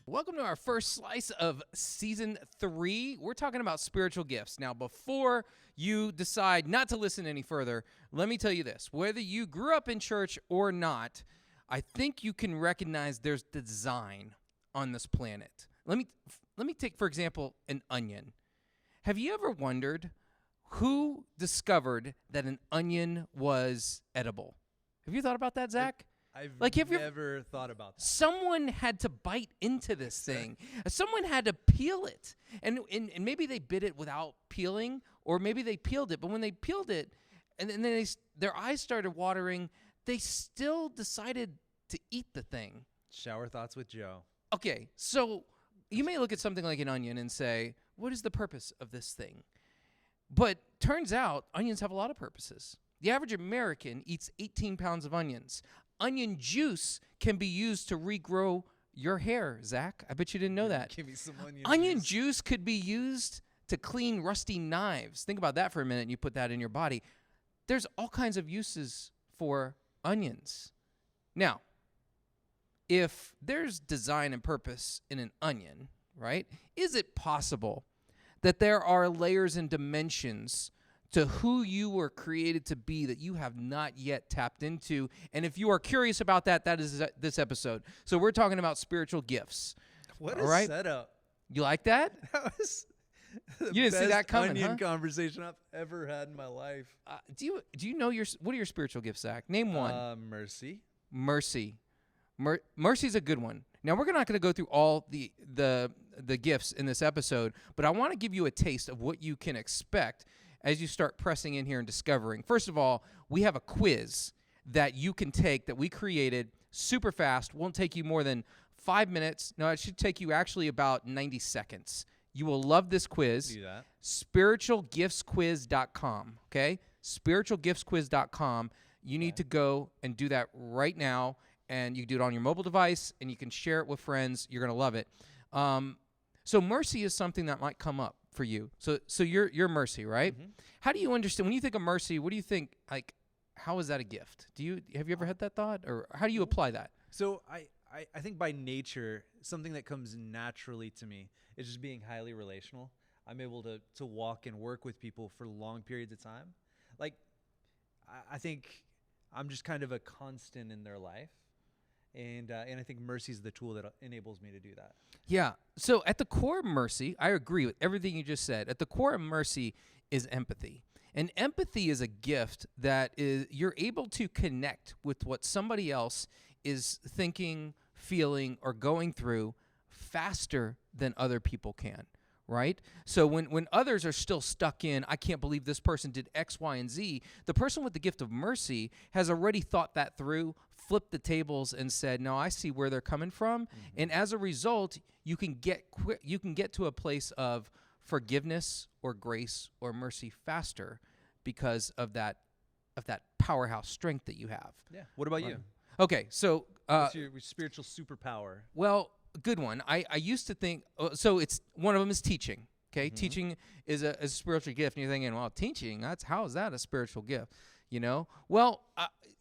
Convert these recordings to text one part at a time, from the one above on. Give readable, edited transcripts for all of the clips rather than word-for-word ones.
Welcome to our first slice of Season 3. We're talking about spiritual gifts. Now, before you decide not to listen any further, let me tell you this. Whether you grew up in church or not, I think you can recognize there's design on this planet. Let me take, for example, an onion. Have you ever wondered who discovered that an onion was edible? Have you thought about that, Zach? I've have never thought about that. Someone had to bite into this thing. Someone had to peel it. And maybe they bit it without peeling, or maybe they peeled it. But when they peeled it, and then their eyes started watering, they still decided to eat the thing. Shower thoughts with Joe. Okay, so you may look at something like an onion and say, what is the purpose of this thing? But turns out onions have a lot of purposes. The average American eats 18 pounds of onions. Onion juice can be used to regrow your hair, Zach. I bet you didn't know that. Give me some Onion juice could be used to clean rusty knives. Think about that for a minute, and you put that in your body. There's all kinds of uses for onions. Now, if there's design and purpose in an onion, right, is it possible that there are layers and dimensions to who you were created to be that you have not yet tapped into? And if you are curious about that, that is this episode. So we're talking about spiritual gifts. What a setup. You like that? That was the You didn't see that coming, onion huh? conversation I've ever had in my life. Do you know what are your spiritual gifts, Zach? Name one. Mercy. Mercy. Mercy's a good one. Now, we're not going to go through all the gifts in this episode, but I want to give you a taste of what you can expect as you start pressing in here and discovering. First of all, we have a quiz that you can take that we created super fast. Won't take you more than 5 minutes. No, it should take you actually about 90 seconds. You will love this quiz. Do that. Spiritualgiftsquiz.com, okay? Spiritualgiftsquiz.com. You need to go and do that right now, and you can do it on your mobile device, and you can share it with friends. You're going to love it. So mercy is something that might come up for you. So you're mercy, right? Mm-hmm. How do you understand when you think of mercy? What do you think? Like, how is that a gift? Have you ever had that thought, or how do you apply that? So I think by nature, something that comes naturally to me is just being highly relational. I'm able to walk and work with people for long periods of time. Like, I think I'm just kind of a constant in their life. And I think mercy is the tool that enables me to do that. Yeah. So at the core of mercy, I agree with everything you just said. At the core of mercy is empathy. And empathy is a gift that you're able to connect with what somebody else is thinking, feeling, or going through faster than other people can. Right? So when others are still stuck in, I can't believe this person did X, Y, and Z, the person with the gift of mercy has already thought that through, flipped the tables, and said, no, I see where they're coming from. Mm-hmm. And as a result, you can get to a place of forgiveness or grace or mercy faster because of that powerhouse strength that you have. Yeah. What about you? Okay, so what's your spiritual superpower? Well, good one. I used to think, so it's one of them is teaching. Okay, mm-hmm. Teaching is a spiritual gift, and you're thinking, well, teaching, how is that a spiritual gift? You know, well,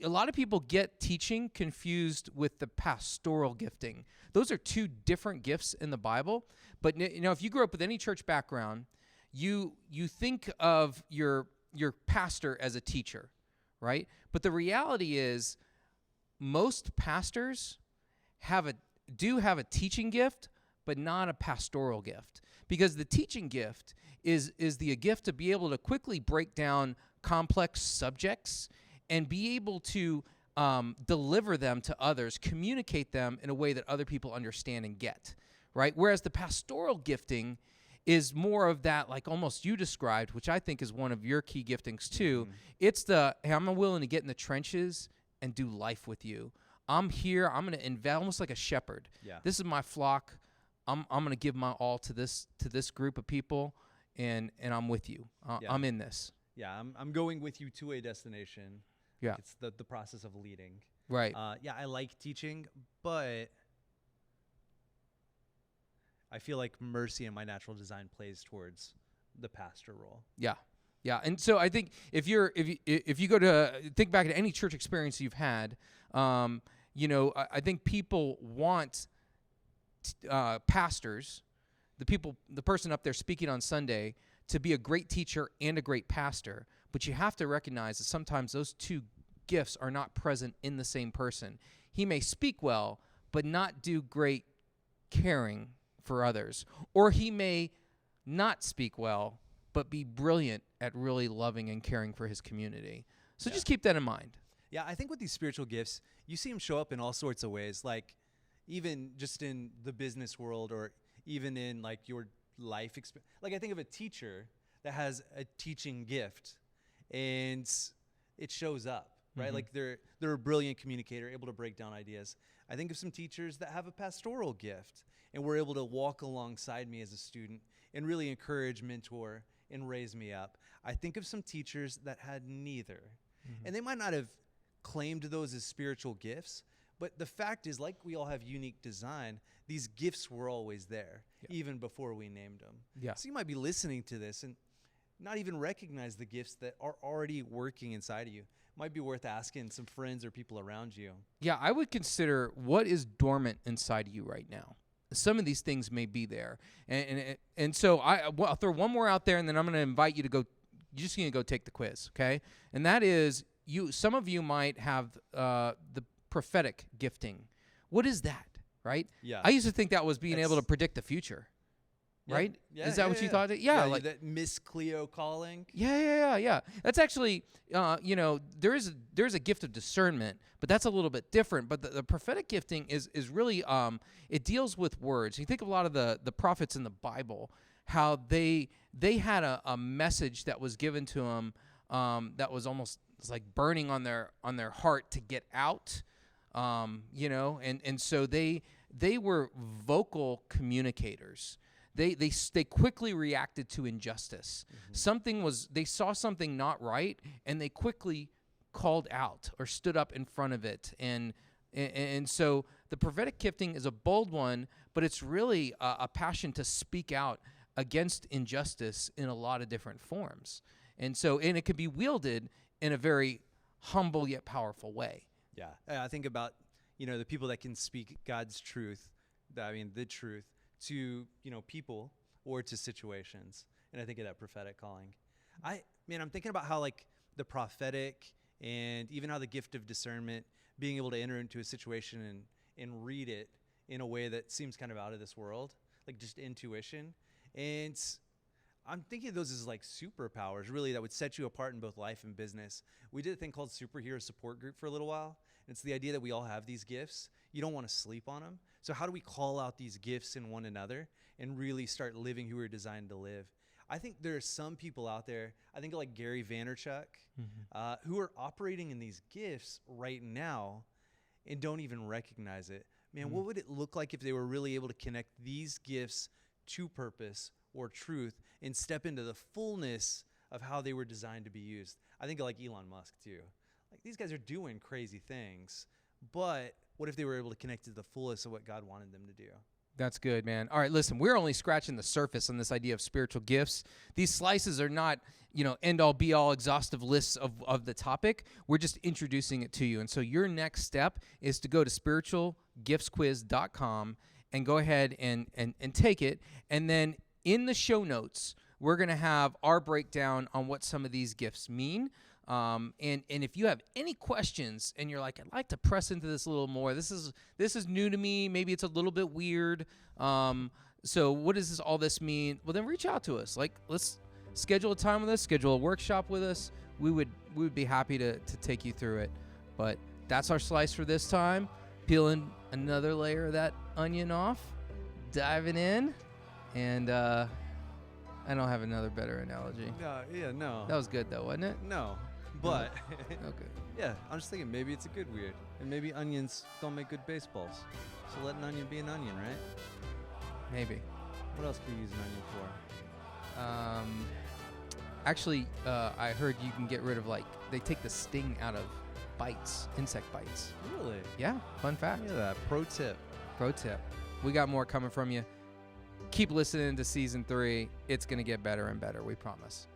a lot of people get teaching confused with the pastoral gifting. Those are two different gifts in the Bible. But you know, if you grew up with any church background, you think of your pastor as a teacher, right? But the reality is, most pastors do have a teaching gift, but not a pastoral gift. Because the teaching gift is the gift to be able to quickly break down complex subjects and be able to deliver them to others, communicate them in a way that other people understand and get, right? Whereas the pastoral gifting is more of that, like almost you described, which I think is one of your key giftings too. Mm-hmm. It's hey, I'm willing to get in the trenches and do life with you. I'm here. I'm going to invest, almost like a shepherd. Yeah. This is my flock. I'm going to give my all to this group of people, and I'm with you. I'm in this. Yeah, I'm going with you to a destination. Yeah, it's the process of leading. Right. Yeah, I like teaching, but I feel like mercy in my natural design plays towards the pastor role. Yeah. Yeah, and so I think if you go to think back to any church experience you've had, you know, I think people want pastors, the person up there speaking on Sunday, to be a great teacher and a great pastor. But you have to recognize that sometimes those two gifts are not present in the same person. He may speak well, but not do great caring for others. Or he may not speak well, but be brilliant at really loving and caring for his community. So just keep that in mind. Yeah, I think with these spiritual gifts, you see them show up in all sorts of ways, like even just in the business world or even in like your life experience. Like I think of a teacher that has a teaching gift and it shows up, right? Like they're a brilliant communicator, able to break down ideas. I think of some teachers that have a pastoral gift and were able to walk alongside me as a student and really encourage, mentor, and raise me up. I think of some teachers that had neither. And they might not have claimed those as spiritual gifts, but the fact is, like we all have unique design, these gifts were always there, even before we named them. Yeah. So you might be listening to this and not even recognize the gifts that are already working inside of you. Might be worth asking some friends or people around you. Yeah, I would consider what is dormant inside of you right now. Some of these things may be there. And so I'll throw one more out there, and then I'm going to invite you to go. You're just going to go take the quiz, okay? And that is, some of you might have the prophetic gifting. What is that, right? Yeah. I used to think that was being able to predict the future, right? Yeah, is that what you thought? Yeah, like that Miss Cleo calling. Yeah. That's actually, there is a gift of discernment, but that's a little bit different. But the prophetic gifting is really, it deals with words. You think of a lot of the prophets in the Bible, how they had a message that was given to them that was almost like burning on their heart to get out, and so they were vocal communicators. They quickly reacted to injustice. They saw something not right, and they quickly called out or stood up in front of it. And so the prophetic gifting is a bold one, but it's really a passion to speak out against injustice in a lot of different forms. And it can be wielded in a very humble yet powerful way. Yeah, I think about, the people that can speak God's truth, the truth, to, people or to situations. And I think of that prophetic calling. I'm thinking about how like the prophetic and even how the gift of discernment, being able to enter into a situation and read it in a way that seems kind of out of this world, like just intuition. And I'm thinking of those as like superpowers, really, that would set you apart in both life and business. We did a thing called Superhero Support Group for a little while. And it's the idea that we all have these gifts. You don't want to sleep on them. So how do we call out these gifts in one another and really start living who we're designed to live? I think there are some people out there, I think like Gary Vaynerchuk, who are operating in these gifts right now and don't even recognize it. Man, what would it look like if they were really able to connect these gifts to purpose or truth and step into the fullness of how they were designed to be used? I think like Elon Musk too. Like these guys are doing crazy things, but what if they were able to connect to the fullest of what God wanted them to do? That's good, man. All right, listen, we're only scratching the surface on this idea of spiritual gifts. These slices are not, end-all, be-all, exhaustive lists of the topic. We're just introducing it to you. And so your next step is to go to spiritualgiftsquiz.com and go ahead and take it. And then in the show notes, we're going to have our breakdown on what some of these gifts mean. And if you have any questions and you're like, I'd like to press into this a little more, this is new to me, maybe it's a little bit weird, so what does all this mean? Well, then reach out to us. Like, let's schedule a time with us, schedule a workshop with us. We would be happy to take you through it. But that's our slice for this time. Peeling another layer of that onion off, diving in, and I don't have another better analogy. No. That was good though, wasn't it? No. But Okay. yeah, I'm just thinking maybe it's a good weird. And maybe onions don't make good baseballs. So let an onion be an onion, right? Maybe. What else can you use an onion for? Actually, I heard you can get rid of they take the sting out of bites, insect bites. Really? Yeah, fun fact. Look at that. Pro tip. We got more coming from you. Keep listening to season 3. It's going to get better and better, we promise.